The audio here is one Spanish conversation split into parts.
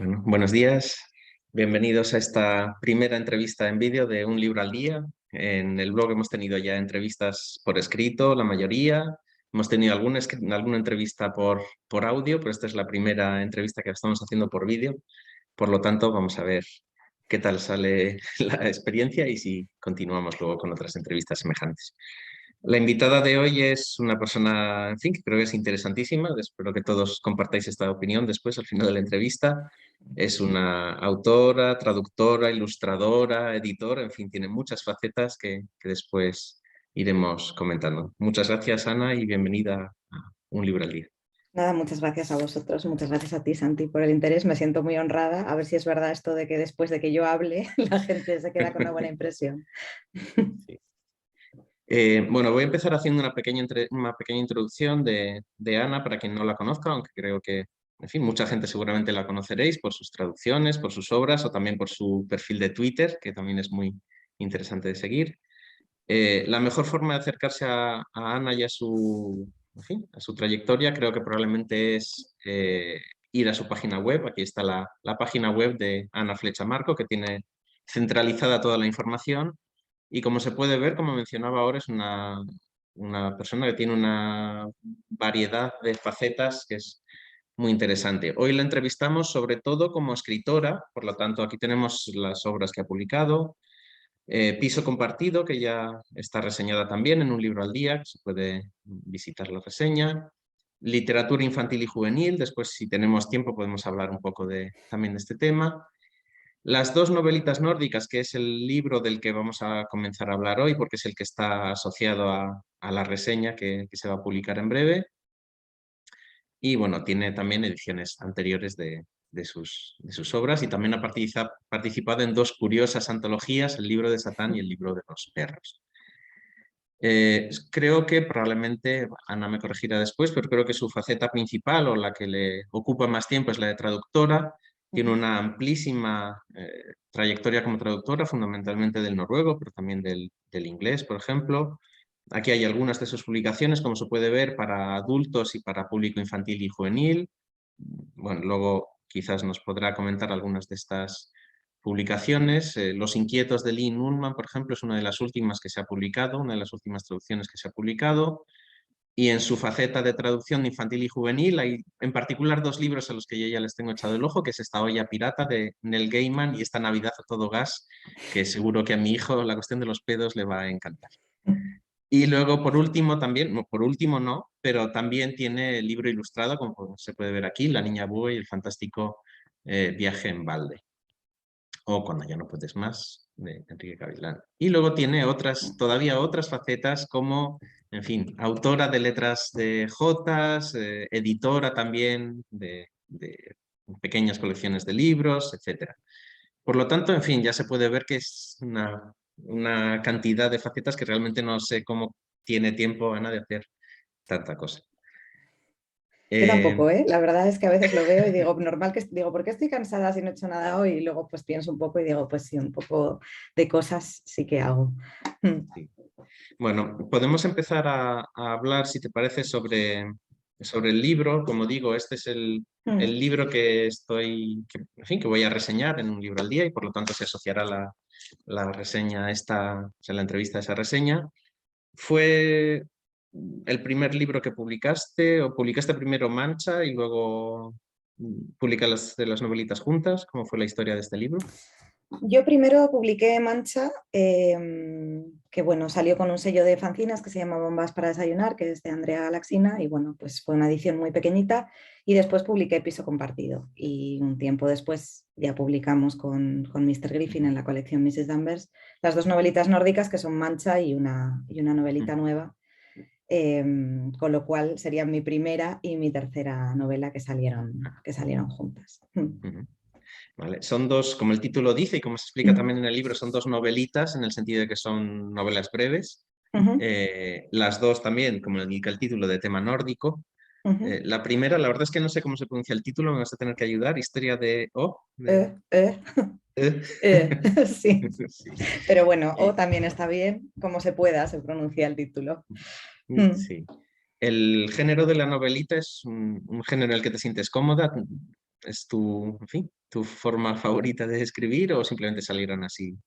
Bueno, buenos días, bienvenidos a esta primera entrevista en vídeo de Un Libro al Día. En el blog hemos tenido ya entrevistas por escrito, la mayoría. Hemos tenido alguna entrevista por audio, pero esta es la primera entrevista que estamos haciendo por vídeo. Por lo tanto, vamos a ver qué tal sale la experiencia y si continuamos luego con otras entrevistas semejantes. La invitada de hoy es una persona, en fin, que creo que es interesantísima. Espero que todos compartáis esta opinión después, al final de la entrevista. Es una autora, traductora, ilustradora, editora, en fin, tiene muchas facetas que después iremos comentando. Muchas gracias, Ana, y bienvenida a Un Libro al Día. Nada, muchas gracias a vosotros, muchas gracias a ti, Santi, por el interés. Me siento muy honrada. A ver si es verdad esto de que después de que yo hable, la gente se queda con una buena impresión. Sí. Bueno, voy a empezar haciendo una pequeña introducción de Ana para quien no la conozca, aunque creo que, en fin, mucha gente seguramente la conoceréis por sus traducciones, por sus obras o también por su perfil de Twitter, que también es muy interesante de seguir. La mejor forma de acercarse a Ana y en fin, a su trayectoria creo que probablemente es ir a su página web. Aquí está la página web de Ana Flecha Marco, que tiene centralizada toda la información. Y como se puede ver, como mencionaba ahora, es una persona que tiene una variedad de facetas que es muy interesante. Hoy la entrevistamos sobre todo como escritora, por lo tanto aquí tenemos las obras que ha publicado. Piso compartido, que ya está reseñada también en Un Libro al Día, que se puede visitar la reseña. Literatura infantil y juvenil, después si tenemos tiempo podemos hablar un poco también de este tema. Las dos novelitas nórdicas, que es el libro del que vamos a comenzar a hablar hoy, porque es el que está asociado a la reseña que se va a publicar en breve. Y bueno, tiene también ediciones anteriores de sus obras y también ha participado en dos curiosas antologías, el libro de Satán y el libro de los perros. Creo que probablemente, Ana me corregirá después, pero creo que su faceta principal o la que le ocupa más tiempo es la de traductora. Tiene una amplísima trayectoria como traductora, fundamentalmente del noruego, pero también del inglés, por ejemplo. Aquí hay algunas de sus publicaciones, como se puede ver, para adultos y para público infantil y juvenil. Bueno, luego quizás nos podrá comentar algunas de estas publicaciones. Los inquietos de Lynn Ullman, por ejemplo, es una de las últimas que se ha publicado, una de las últimas traducciones que se ha publicado. Y en su faceta de traducción infantil y juvenil hay en particular dos libros a los que yo ya les tengo echado el ojo, que es Esta olla pirata de Neil Gaiman y Esta Navidad a todo gas, que seguro que a mi hijo la cuestión de los pedos le va a encantar. Y luego, por último, también, no, por último no, pero también tiene el libro ilustrado, como se puede ver aquí, La niña búho y el fantástico viaje en balde. O Cuando ya no puedes más, de Enrique Gavilán. Y luego tiene todavía otras facetas como, en fin, autora de letras de jotas, editora también de pequeñas colecciones de libros, etc. Por lo tanto, en fin, ya se puede ver que es una cantidad de facetas que realmente no sé cómo tiene tiempo Ana de hacer tanta cosa. Yo tampoco, ¿eh? La verdad es que a veces lo veo y digo, normal que digo, ¿por qué estoy cansada si no he hecho nada hoy? Y luego pues pienso un poco y digo, pues sí, un poco de cosas sí que hago. Sí. Bueno, podemos empezar a hablar, si te parece, sobre el libro. Como digo, este es el libro en fin, que voy a reseñar en Un Libro al Día y por lo tanto se asociará la reseña o sea, la entrevista a esa reseña. ¿Fue el primer libro que publicaste o publicaste primero Mancha y luego publicas las novelitas juntas? ¿Cómo fue la historia de este libro? Yo primero publiqué Mancha, que bueno, salió con un sello de fanzinas que se llama Bombas para desayunar, que es de Andrea Galaxina, y bueno, pues fue una edición muy pequeñita, y después publiqué Piso compartido, y un tiempo después ya publicamos con Mr. Griffin en la colección Mrs. Danvers las dos novelitas nórdicas, que son Mancha y una novelita nueva, con lo cual serían mi primera y mi tercera novela que salieron juntas. Vale. Son dos, como el título dice y como se explica también en el libro, son dos novelitas en el sentido de que son novelas breves. Las dos también, como indica el título, de tema nórdico. La primera, la verdad es que no sé cómo se pronuncia el título, me vas a tener que ayudar. Historia de O. Eh. Sí, Sí. pero bueno, o Y- también está bien, como se pueda, se pronuncia el título. sí. El género de la novelita es un género en el que te sientes cómoda. es tu, en fin, tu forma favorita de escribir o simplemente salieron así?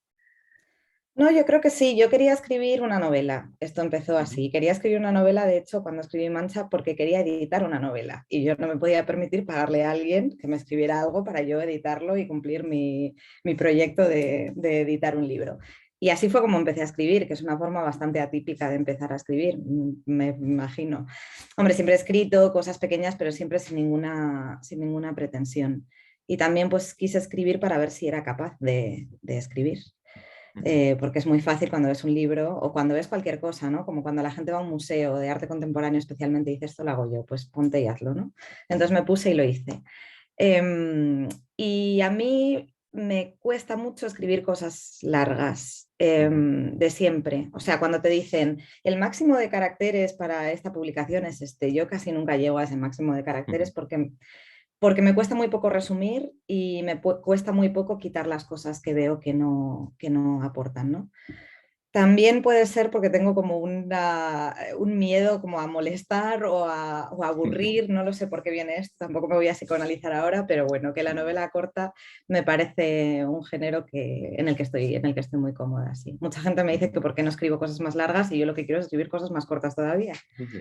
No, yo creo que sí. Yo quería escribir una novela. Esto empezó Ujú, así. Quería escribir una novela, de hecho, cuando escribí Mancha, porque quería editar una novela. Y yo no me podía permitir pagarle a alguien que me escribiera algo para yo editarlo y cumplir mi proyecto de editar un libro. Y así fue como empecé a escribir, que es una forma bastante atípica de empezar a escribir, me imagino. Hombre, siempre he escrito cosas pequeñas, pero siempre sin ninguna pretensión. Y también pues quise escribir para ver si era capaz de escribir, ujú. porque es muy fácil cuando ves un libro o cuando ves cualquier cosa, ¿no? Como cuando la gente va a un museo de arte contemporáneo especialmente y dice, esto lo hago yo, pues ponte y hazlo, ¿no? Entonces me puse y lo hice. Y a mí me cuesta mucho escribir cosas largas, Ujú, de siempre. O sea, cuando te dicen el máximo de caracteres para esta publicación es este, yo casi nunca llego a ese máximo de ujú, caracteres porque me cuesta muy poco resumir y me cuesta muy poco quitar las cosas que veo que no aportan, ¿no? También puede ser porque tengo como un miedo como a molestar o a ujú. aburrir, no lo sé por qué viene esto, tampoco me voy a psicoanalizar ahora, pero bueno, que la novela corta me parece un género en el que estoy muy cómoda, sí. Mucha gente me dice que por qué no escribo cosas más largas y yo lo que quiero es escribir cosas más cortas todavía. Ujú.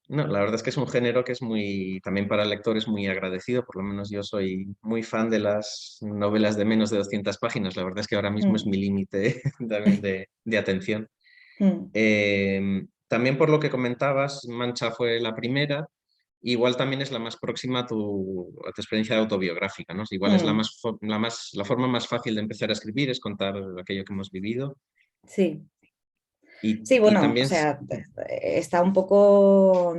No, la verdad es que es un género que es muy, también para el lector es muy agradecido, por lo menos yo soy muy fan de las novelas de menos de 200 páginas, la verdad es que ahora mismo es Mm, mi límite también de atención. mm, También por lo que comentabas, Mancha fue la primera, igual también es la más próxima a tu experiencia autobiográfica, ¿no? Igual es mm. la forma más fácil de empezar a escribir, es contar aquello que hemos vivido. Sí. Y, Sí, y bueno, o también, sea, está un poco...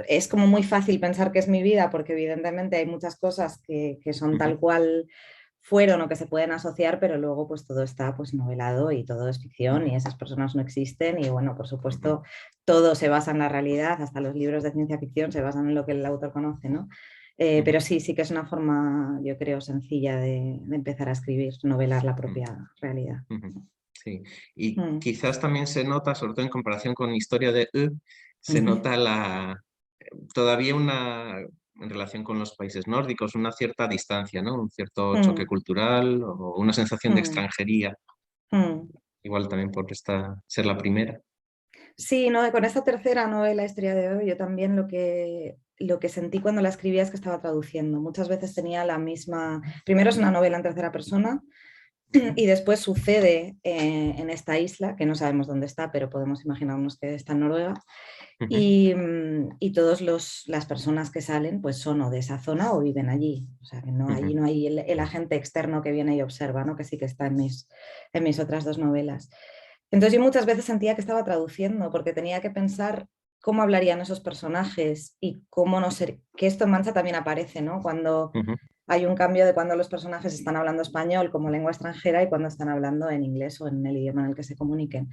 Es como muy fácil pensar que es mi vida porque evidentemente hay muchas cosas que son ujú, tal cual fueron o que se pueden asociar, pero luego pues todo está pues novelado y todo es ficción y esas personas no existen y bueno, por ujú, supuesto, todo se basa en la realidad, hasta los libros de ciencia ficción se basan en lo que el autor conoce, ¿no? ujú, Pero sí, sí que es una forma, yo creo, sencilla de empezar a escribir, novelar la ujú, propia realidad. ujú. Sí, y Mm. quizás también se nota, sobre todo en comparación con Historia de U, se nota todavía en relación con los países nórdicos, una cierta distancia, ¿no? Un cierto choque Mm, cultural o una sensación de mm, extranjería, mm. igual también por ser la primera. Sí, no, con esta tercera novela, Historia de hoy, yo también lo que sentí cuando la escribía es que estaba traduciendo. Muchas veces tenía la misma... Primero es una novela en tercera persona y después sucede en esta isla, que no sabemos dónde está, pero podemos imaginarnos que está en Noruega. Ujú, Y todas las personas que salen pues son o de esa zona o viven allí. O sea, que no, allí ujú, no hay el agente externo que viene y observa, ¿no? Que sí que está en mis otras dos novelas. Entonces yo muchas veces sentía que estaba traduciendo porque tenía que pensar cómo hablarían esos personajes y cómo no ser, que esto en Mancha también aparece, ¿no? Cuando ujú, hay un cambio de cuando los personajes están hablando español como lengua extranjera y cuando están hablando en inglés o en el idioma en el que se comuniquen.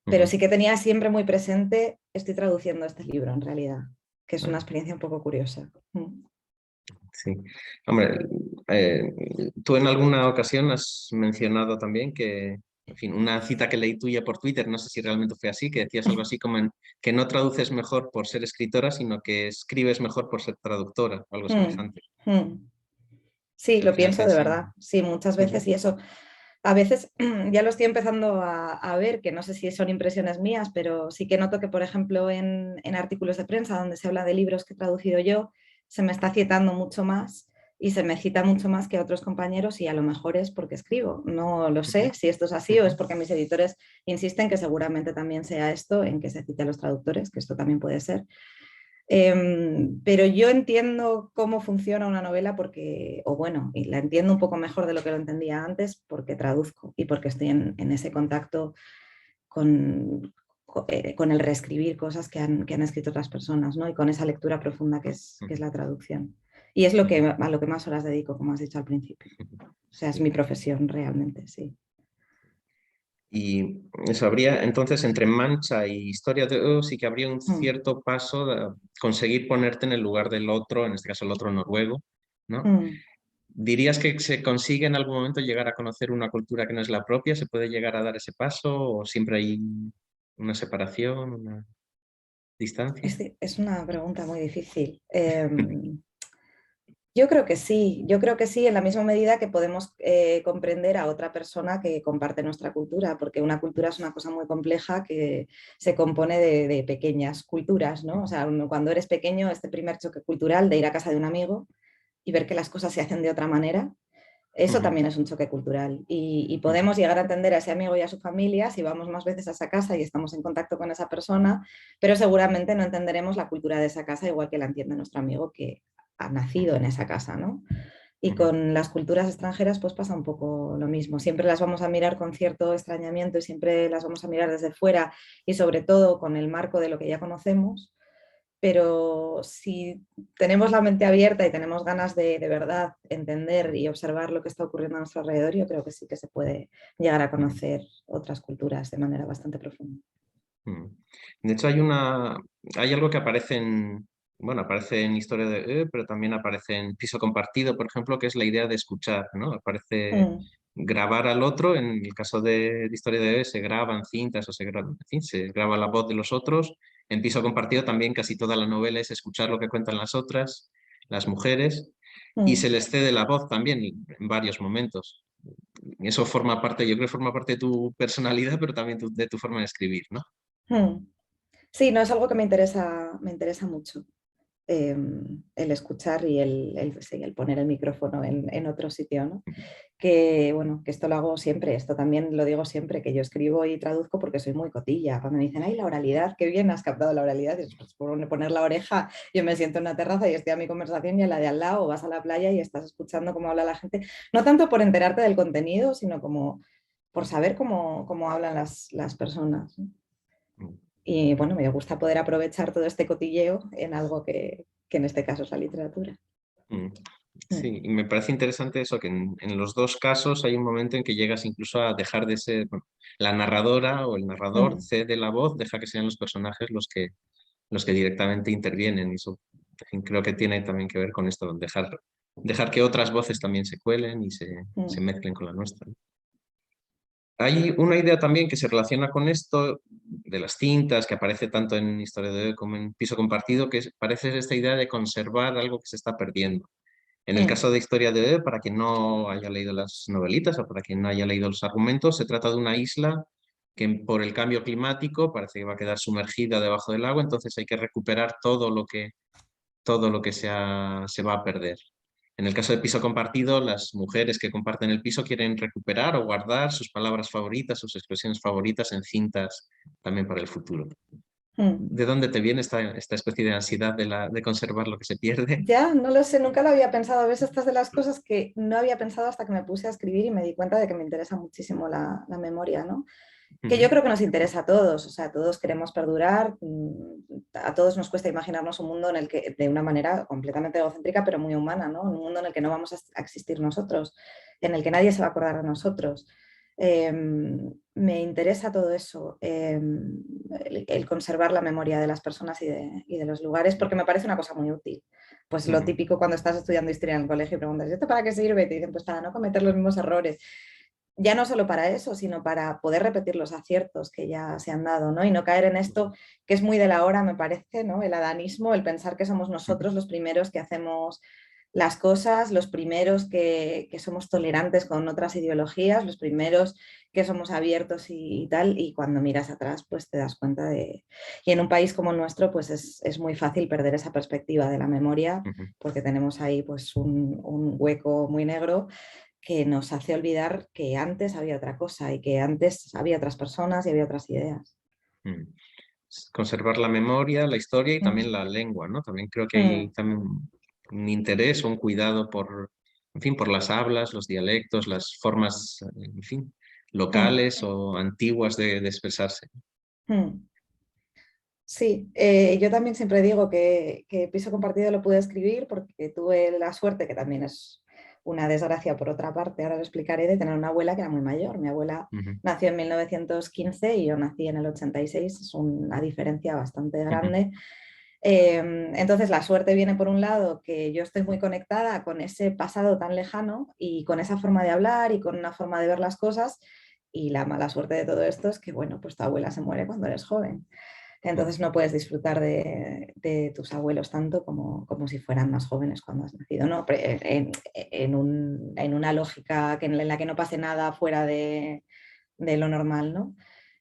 Pero ujú. sí que tenía siempre muy presente, estoy traduciendo este libro en realidad, que es una Ah, experiencia un poco curiosa. Mm. sí. Hombre, eh, tú en alguna ocasión has mencionado también que, en fin, una cita que leí tuya por Twitter, no sé si realmente fue así, que decías algo así como que no traduces mejor por ser escritora, sino que escribes mejor por ser traductora, o algo Mm. semejante. Mm. Sí, Que al lo final pienso sea de así. verdad, sí, muchas Ujú, veces y eso. A veces ya lo estoy empezando a ver, que no sé si son impresiones mías, pero sí que noto que, por ejemplo, en artículos de prensa donde se habla de libros que he traducido yo, se me está citando mucho más y se me cita mucho más que a otros compañeros y a lo mejor es porque escribo. No lo ujú, sé si esto es así o ujú, es porque mis editores insisten que seguramente también sea esto, en que se cite a los traductores, que esto también puede ser. Pero yo entiendo cómo funciona una novela porque, o bueno, y la entiendo un poco mejor de lo que lo entendía antes porque traduzco y porque estoy en ese contacto con, con el reescribir cosas que han escrito otras personas, ¿no? Y con esa lectura profunda que es ujú, la traducción. Y es lo ujú, a lo que más horas dedico, como has dicho al principio. ujú. O sea, es Sí. mi profesión realmente, sí. Y eso habría, entonces, entre Mancha y Historia de U, sí que habría un Mm, cierto paso de conseguir ponerte en el lugar del otro, en este caso el otro noruego, ¿no? mm. ¿Dirías que se consigue en algún momento llegar a conocer una cultura que no es la propia? ¿Se puede llegar a dar ese paso o siempre hay una separación, una distancia? Es una pregunta muy difícil. yo creo que sí, en la misma medida que podemos comprender a otra persona que comparte nuestra cultura, porque una cultura es una cosa muy compleja que se compone de pequeñas culturas, ¿no? O sea, cuando eres pequeño, este primer choque cultural de ir a casa de un amigo y ver que las cosas se hacen de otra manera, eso Ujú, también es un choque cultural y ujú, podemos llegar a entender a ese amigo y a su familia si vamos más veces a esa casa y estamos en contacto con esa persona, pero seguramente no entenderemos la cultura de esa casa igual que la entiende nuestro amigo que ha nacido en esa casa, ¿no? Y ujú, con las culturas extranjeras pues pasa un poco lo mismo. Siempre las vamos a mirar con cierto extrañamiento y siempre las vamos a mirar desde fuera y sobre todo con el marco de lo que ya conocemos, pero si tenemos la mente abierta y tenemos ganas de verdad entender y observar lo que está ocurriendo a nuestro alrededor, yo creo que sí que se puede llegar a ujú, conocer otras culturas de manera bastante profunda. ujú. De hecho, hay algo que aparece bueno, aparece en Historia de pero también aparece en Piso Compartido, por ejemplo, que es la idea de escuchar, ¿no? Aparece Mm, grabar al otro, en el caso de Historia de se graban cintas o en fin, se graba la voz de los otros. En Piso Compartido también casi toda la novela es escuchar lo que cuentan las otras, las mujeres, y se mm, les cede la voz también en varios momentos. Eso forma parte, yo creo que forma parte de tu personalidad, pero también de tu forma de escribir, ¿no? mm. Sí, no es algo que me interesa mucho. El escuchar y sí, el poner el micrófono en otro sitio, ¿no? Que bueno, que esto lo hago siempre, esto también lo digo siempre, que yo escribo y traduzco porque soy muy cotilla. Cuando me dicen, ay, la oralidad, qué bien has captado la oralidad, dices, pues por poner la oreja, yo me siento en una terraza y estoy a mi conversación y a la de al lado, o vas a la playa y estás escuchando cómo habla la gente, no tanto por enterarte del contenido, sino como por saber cómo hablan las personas, ¿no? Y bueno, me gusta poder aprovechar todo este cotilleo en algo que en este caso es la literatura. Mm. Mm, Sí, y me parece interesante eso, que en los dos casos hay un momento en que llegas incluso a dejar de ser, bueno, la narradora o el narrador mm, cede la voz, deja que sean los personajes los que directamente intervienen. Y eso, en fin, creo que tiene también que ver con esto, dejar que otras voces también se cuelen y se mm, mezclen con la nuestra. Hay una idea también que se relaciona con esto de las cintas, que aparece tanto en Historia de hoy como en Piso Compartido, parece esta idea de conservar algo que se está perdiendo. En el mm, caso de Historia de hoy, para quien no haya leído las novelitas o para quien no haya leído los argumentos, se trata de una isla que por el cambio climático parece que va a quedar sumergida debajo del agua, entonces hay que recuperar todo lo que se va a perder. En el caso de piso compartido, las mujeres que comparten el piso quieren recuperar o guardar sus palabras favoritas, sus expresiones favoritas en cintas también para el futuro. mm. ¿De dónde te viene esta especie de ansiedad de conservar lo que se pierde? Ya, no lo sé, nunca lo había pensado. A veces estas de las cosas que no había pensado hasta que me puse a escribir y me di cuenta de que me interesa muchísimo la memoria, ¿no? Que yo Mm, creo que nos interesa a todos, o sea, todos queremos perdurar, a todos nos cuesta imaginarnos un mundo en el que, de una manera completamente egocéntrica, pero muy humana, ¿no? Un mundo en el que no vamos a existir nosotros, en el que nadie se va a acordar de nosotros. Me interesa todo eso, el conservar la memoria de las personas y de los lugares, porque me parece una cosa muy útil. Pues lo mm, típico cuando estás estudiando historia en el colegio y preguntas, ¿y esto para qué sirve? Y te dicen, pues para no cometer los mismos errores, ya no solo para eso, sino para poder repetir los aciertos que ya se han dado, ¿no? Y no caer en esto que es muy de la hora, me parece, ¿no? El adanismo, el pensar que somos nosotros los primeros que hacemos las cosas, los primeros que somos tolerantes con otras ideologías, los primeros que somos abiertos y tal, y cuando miras atrás, pues te das cuenta de... Y en un país como el nuestro, pues es muy fácil perder esa perspectiva de la memoria, mm, porque tenemos ahí pues un hueco muy negro que nos hace olvidar que antes había otra cosa y que antes había otras personas y había otras ideas. mm. Conservar la memoria, la historia y también Mm, la lengua, ¿no? También creo que hay mm, también un interés o un cuidado en fin, por las hablas, los dialectos, las formas, en fin, mm, locales o antiguas de expresarse. mm. Sí, yo también siempre digo que piso compartido lo pude escribir porque tuve la suerte, que también es una desgracia por otra parte, ahora lo explicaré, de tener una abuela que era muy mayor. Mi abuela Ujú, nació en 1915 y yo nací en el 86, es una diferencia bastante ujú, grande. Entonces la suerte viene por un lado que yo estoy muy conectada con ese pasado tan lejano y con esa forma de hablar y con una forma de ver las cosas, y la mala suerte de todo esto es que, bueno, pues tu abuela se muere cuando eres joven. Entonces no puedes disfrutar de tus abuelos tanto como si fueran más jóvenes cuando has nacido, ¿no? En una lógica en la que no pase nada fuera de lo normal, ¿no?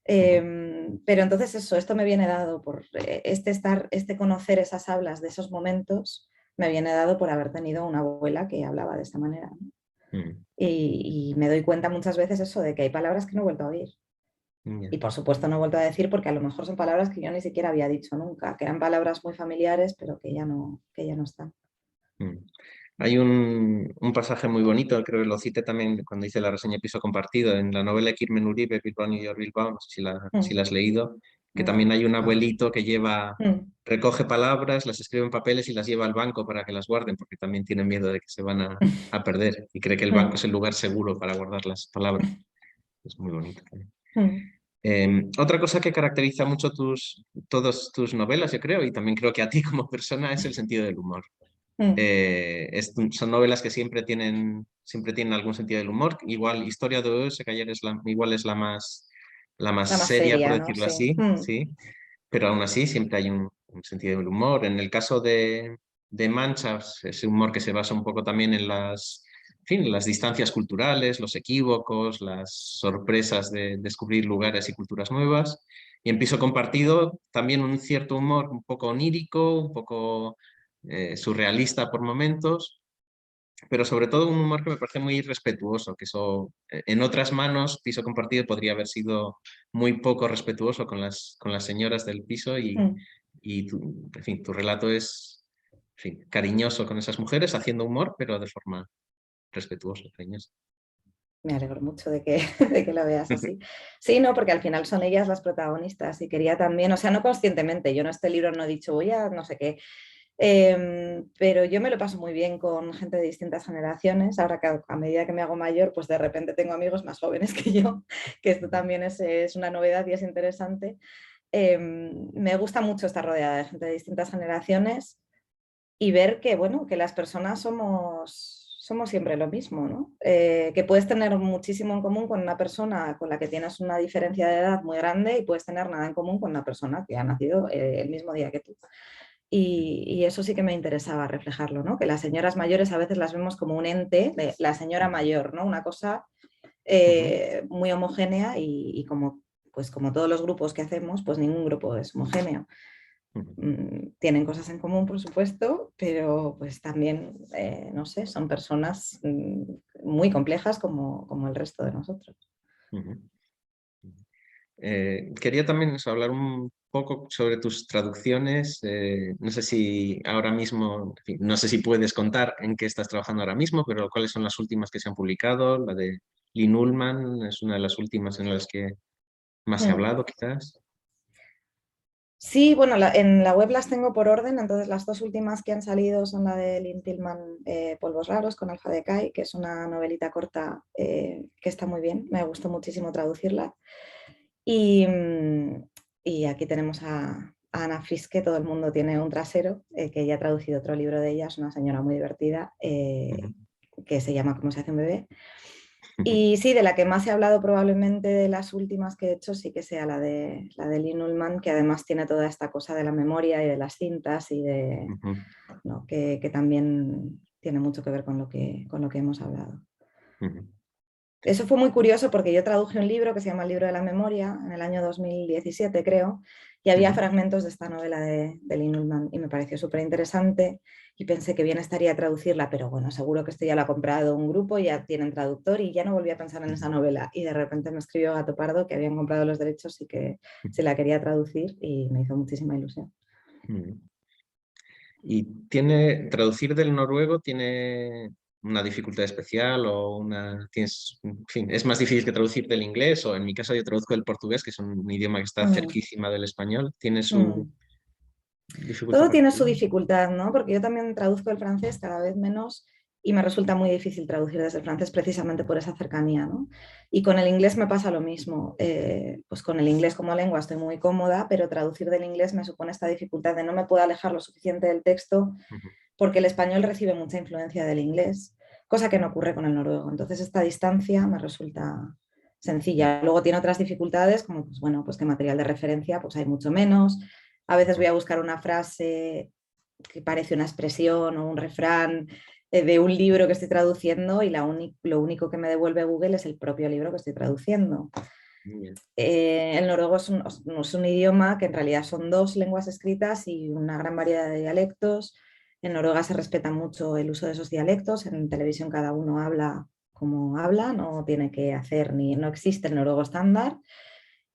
Pero entonces eso, esto me viene dado por este conocer esas hablas de esos momentos, me viene dado por haber tenido una abuela que hablaba de esta manera, ¿no? Y me doy cuenta muchas veces eso de que hay palabras que no he vuelto a oír. Y por supuesto no he vuelto a decir porque a lo mejor son palabras que yo ni siquiera había dicho nunca, que eran palabras muy familiares, pero que ya no están. Hay un pasaje muy bonito, creo que lo cité también cuando hice la reseña de Piso Compartido, en la novela de Kirmen Uribe, Bilbao, New York, Bilbao, no sé si la has leído, que también hay un abuelito que recoge palabras, las escribe en papeles y las lleva al banco para que las guarden, porque también tiene miedo de que se van a perder y cree que el banco es el lugar seguro para guardar las palabras. Es muy bonito también. Otra cosa que caracteriza mucho todas tus novelas, yo creo, y también creo que a ti como persona, es el sentido del humor. Son novelas que siempre tienen algún sentido del humor. Igual, Historia de Oz, que ayer igual es la más La más seria, por seria, ¿no? decirlo Sí. así, sí. Pero aún así siempre hay un sentido del humor. En el caso de Manchas, ese humor que se basa un poco también en en fin, las distancias culturales, los equívocos, las sorpresas de descubrir lugares y culturas nuevas. Y en Piso Compartido también un cierto humor un poco onírico, un poco surrealista por momentos, pero sobre todo un humor que me parece muy respetuoso, que eso en otras manos, Piso Compartido podría haber sido muy poco respetuoso con las señoras del piso y en fin, tu relato es en fin, cariñoso con esas mujeres, haciendo humor, pero de forma respetuosa, cariñosa. Me alegro mucho de que la veas así. Sí, no, porque al final son ellas las protagonistas y quería también, o sea, no conscientemente, yo en este libro no he dicho voy a no sé qué, pero yo me lo paso muy bien con gente de distintas generaciones. Ahora que a medida que me hago mayor, pues de repente tengo amigos más jóvenes que yo, que esto también es una novedad y es interesante. Me gusta mucho estar rodeada de gente de distintas generaciones y ver que, bueno, que las personas somos siempre lo mismo, ¿no? Que puedes tener muchísimo en común con una persona con la que tienes una diferencia de edad muy grande y puedes tener nada en común con una persona que ha nacido el mismo día que tú. Y eso sí que me interesaba reflejarlo, ¿no? Que las señoras mayores a veces las vemos como un ente de la señora mayor, ¿no? Una cosa muy homogénea y pues como todos los grupos que hacemos, pues ningún grupo es homogéneo. Tienen cosas en común, por supuesto, pero pues también, no sé, son personas muy complejas como el resto de nosotros. Quería también hablar un poco sobre tus traducciones. No sé si ahora mismo, en fin, no sé si puedes contar en qué estás trabajando ahora mismo, pero cuáles son las últimas que se han publicado. La de Lynn Ullman es una de las últimas en las que más se ha hablado, quizás. Sí, bueno, en la web las tengo por orden, entonces las dos últimas que han salido son la de Lynn Tillman, Polvos Raros, con Alfa Decay, que es una novelita corta que está muy bien, me gustó muchísimo traducirla. Y aquí tenemos a Ana Fiske, todo el mundo tiene un trasero, que ella ha traducido otro libro de ella, es una señora muy divertida, que se llama Cómo se hace un bebé. Y sí, de la que más he hablado probablemente de las últimas que he hecho, sí que sea la de Lynn Ullman, que además tiene toda esta cosa de la memoria y de las cintas y ¿no? que también tiene mucho que ver con lo que hemos hablado. Eso fue muy curioso porque yo traduje un libro que se llama El libro de la memoria en el año 2017, creo, y había fragmentos de esta novela de Lynn Ullman y me pareció súper interesante y pensé que bien estaría traducirla, pero bueno, seguro que esto ya lo ha comprado un grupo, ya tienen traductor y ya no volví a pensar en esa novela. Y de repente me escribió Gato Pardo que habían comprado los derechos y que se la quería traducir y me hizo muchísima ilusión. ¿Y traducir del noruego tiene una dificultad especial o en fin, es más difícil que traducir del inglés o en mi caso yo traduzco del portugués, que es un idioma que está cerquísima del español, tiene su dificultad Todo tiene su particular? dificultad, ¿no? Porque yo también traduzco el francés cada vez menos y me resulta muy difícil traducir desde el francés precisamente por esa cercanía, ¿no? Y con el inglés me pasa lo mismo. Pues con el inglés como lengua estoy muy cómoda, pero traducir del inglés me supone esta dificultad de no me puedo alejar lo suficiente del texto porque el español recibe mucha influencia del inglés, cosa que no ocurre con el noruego. Entonces esta distancia me resulta sencilla. Luego tiene otras dificultades, como pues, bueno, pues que material de referencia pues hay mucho menos. A veces voy a buscar una frase que parece una expresión o un refrán de un libro que estoy traduciendo y lo único que me devuelve Google es el propio libro que estoy traduciendo. El noruego es un idioma que en realidad son dos lenguas escritas y una gran variedad de dialectos. En Noruega se respeta mucho el uso de esos dialectos. En televisión cada uno habla como habla, no tiene que hacer no existe el noruego estándar.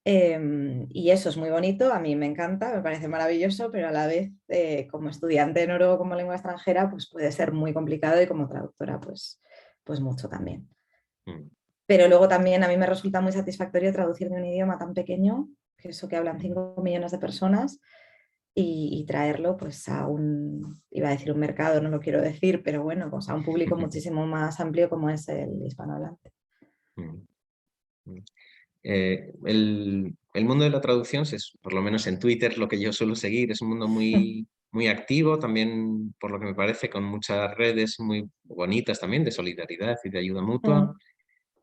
Y eso es muy bonito, a mí me encanta, me parece maravilloso, pero a la vez como estudiante de noruego como lengua extranjera pues puede ser muy complicado y como traductora pues mucho también. Pero luego también a mí me resulta muy satisfactorio traducir de un idioma tan pequeño, que eso que hablan 5 millones de personas, y traerlo pues a iba a decir un mercado, no lo quiero decir, pero bueno, pues a un público muchísimo más amplio como es el hispanohablante. El mundo de la traducción, por lo menos en Twitter, lo que yo suelo seguir, es un mundo muy, muy activo, también por lo que me parece, con muchas redes muy bonitas también de solidaridad y de ayuda mutua.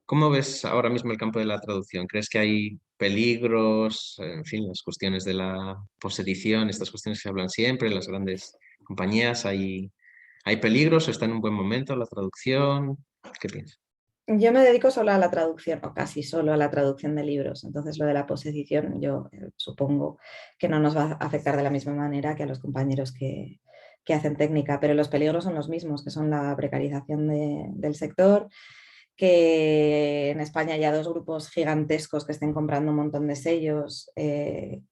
¿Cómo ves ahora mismo el campo de la traducción? ¿Crees que hay peligros, en fin, las cuestiones de la posedición, estas cuestiones que se hablan siempre, las grandes compañías, hay peligros o está en un buen momento la traducción? ¿Qué piensas? Yo me dedico solo a la traducción, o casi solo a la traducción de libros, entonces lo de la posedición yo supongo que no nos va a afectar de la misma manera que a los compañeros que hacen técnica, pero los peligros son los mismos, que son la precarización del sector, que en España hay dos grupos gigantescos que estén comprando un montón de sellos, que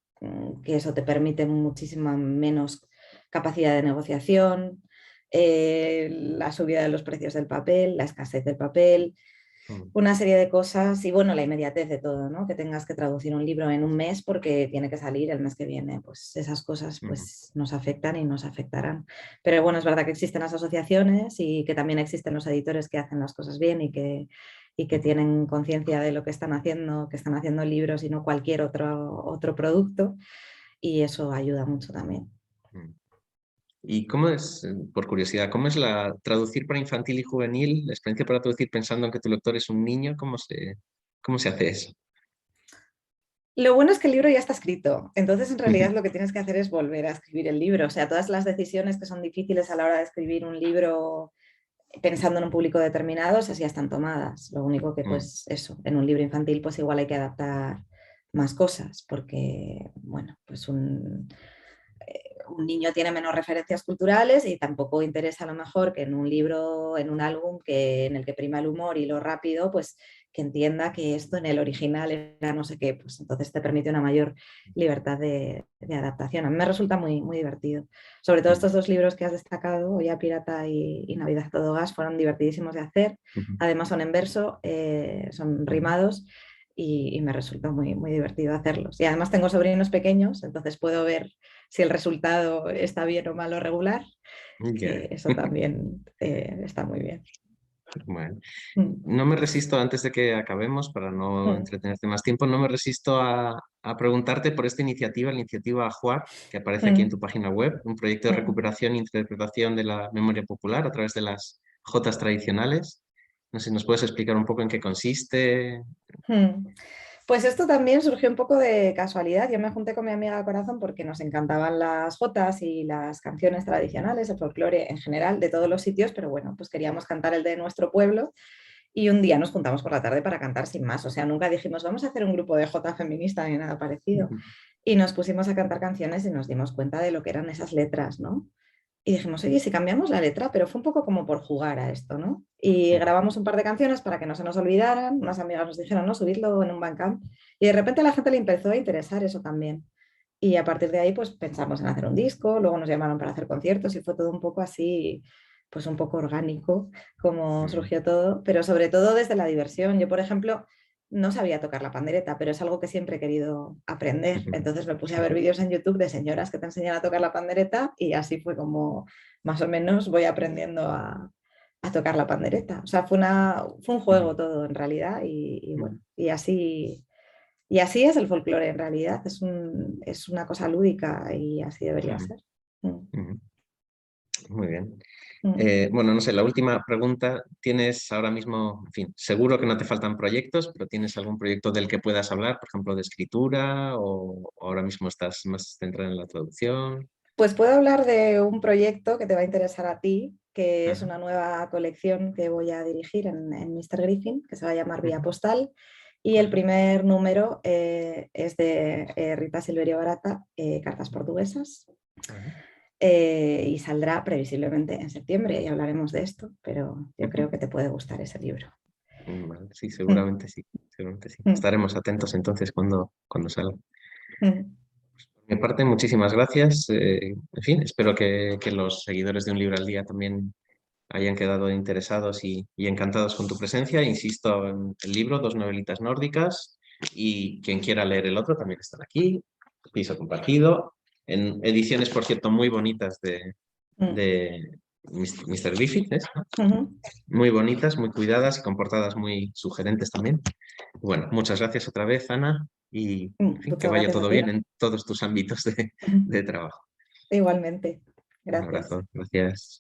eso te permite muchísima menos capacidad de negociación, la subida de los precios del papel, la escasez del papel, una serie de cosas y bueno, la inmediatez de todo, ¿no? Que tengas que traducir un libro en un mes porque tiene que salir el mes que viene, pues esas cosas pues nos afectan y nos afectarán. Pero bueno, es verdad que existen las asociaciones y que también existen los editores que hacen las cosas bien y que tienen conciencia de lo que están haciendo libros y no cualquier otro producto y eso ayuda mucho también. ¿Y cómo es, por curiosidad, cómo es traducir para infantil y juvenil, la experiencia para traducir pensando en que tu lector es un niño? ¿Cómo se hace eso? Lo bueno es que el libro ya está escrito, entonces en realidad lo que tienes que hacer es volver a escribir el libro, o sea, todas las decisiones que son difíciles a la hora de escribir un libro pensando en un público determinado, esas ya están tomadas. Lo único que pues eso, en un libro infantil pues igual hay que adaptar más cosas, porque bueno, pues un niño tiene menos referencias culturales y tampoco interesa a lo mejor que en un libro, en un álbum en el que prima el humor y lo rápido, pues que entienda que esto en el original era no sé qué, pues entonces te permite una mayor libertad de adaptación. A mí me resulta muy, muy divertido. Sobre todo estos dos libros que has destacado, Olla Pirata y Navidad a todo gas, fueron divertidísimos de hacer. Además son en verso, son rimados y me resulta muy, muy divertido hacerlos. Y además tengo sobrinos pequeños, entonces puedo ver si el resultado está bien o mal o regular, que eso también está muy bien. Bueno, no me resisto, antes de que acabemos, para no entretenerte más tiempo, no me resisto a preguntarte por esta iniciativa, la iniciativa Ajuar, que aparece aquí en tu página web, un proyecto de recuperación e interpretación de la memoria popular a través de las jotas tradicionales. No sé si nos puedes explicar un poco en qué consiste. Pues esto también surgió un poco de casualidad. Yo me junté con mi amiga de corazón porque nos encantaban las jotas y las canciones tradicionales, el folclore en general de todos los sitios, pero bueno, pues queríamos cantar el de nuestro pueblo y un día nos juntamos por la tarde para cantar sin más. O sea, nunca dijimos vamos a hacer un grupo de jota feminista ni nada parecido. Y nos pusimos a cantar canciones y nos dimos cuenta de lo que eran esas letras, ¿no? Y dijimos, oye, si cambiamos la letra, pero fue un poco como por jugar a esto, ¿no? Y grabamos un par de canciones para que no se nos olvidaran. Unas amigas nos dijeron, no, subidlo en un Bandcamp. Y de repente a la gente le empezó a interesar eso también. Y a partir de ahí, pues pensamos en hacer un disco, luego nos llamaron para hacer conciertos y fue todo un poco así, pues un poco orgánico, como surgió todo, pero sobre todo desde la diversión. Yo, por ejemplo, no sabía tocar la pandereta, pero es algo que siempre he querido aprender. Entonces me puse a ver vídeos en YouTube de señoras que te enseñan a tocar la pandereta y así fue como más o menos voy aprendiendo a tocar la pandereta. O sea, fue un juego todo en realidad y bueno, y así es el folclore en realidad, es una cosa lúdica y así debería ser. Muy bien. Bueno, no sé, la última pregunta. ¿Tienes ahora mismo, en fin, seguro que no te faltan proyectos, pero tienes algún proyecto del que puedas hablar, por ejemplo, de escritura o ahora mismo estás más centrada en la traducción? Pues puedo hablar de un proyecto que te va a interesar a ti, que es Ajá, una nueva colección que voy a dirigir en Mr. Griffin, que se va a llamar Vía ujú, Postal. Y el ajá, primer número es de Rita Silverio Barata, Cartas Portuguesas. ajá, Y saldrá previsiblemente en septiembre y hablaremos de esto, pero yo creo ujú. que te puede gustar ese libro. Vale, sí, Mm, seguramente sí, seguramente sí. mm, Estaremos atentos entonces cuando salga. mm. Por mi parte, muchísimas gracias. En fin, espero que los seguidores de Un Libro al Día también hayan quedado interesados y encantados con tu presencia. Insisto en el libro, Dos novelitas nórdicas, y quien quiera leer el otro también están aquí, piso compartido, en ediciones, por cierto, muy bonitas Mm, de Mr. Griffith, ¿es? ujú. Muy bonitas, muy cuidadas y con portadas muy sugerentes también. Bueno, muchas gracias otra vez, Ana, y en fin, que Muchas vaya gracias a todo bien ti. en todos tus ámbitos de trabajo. Igualmente. Un Gracias. abrazo, gracias.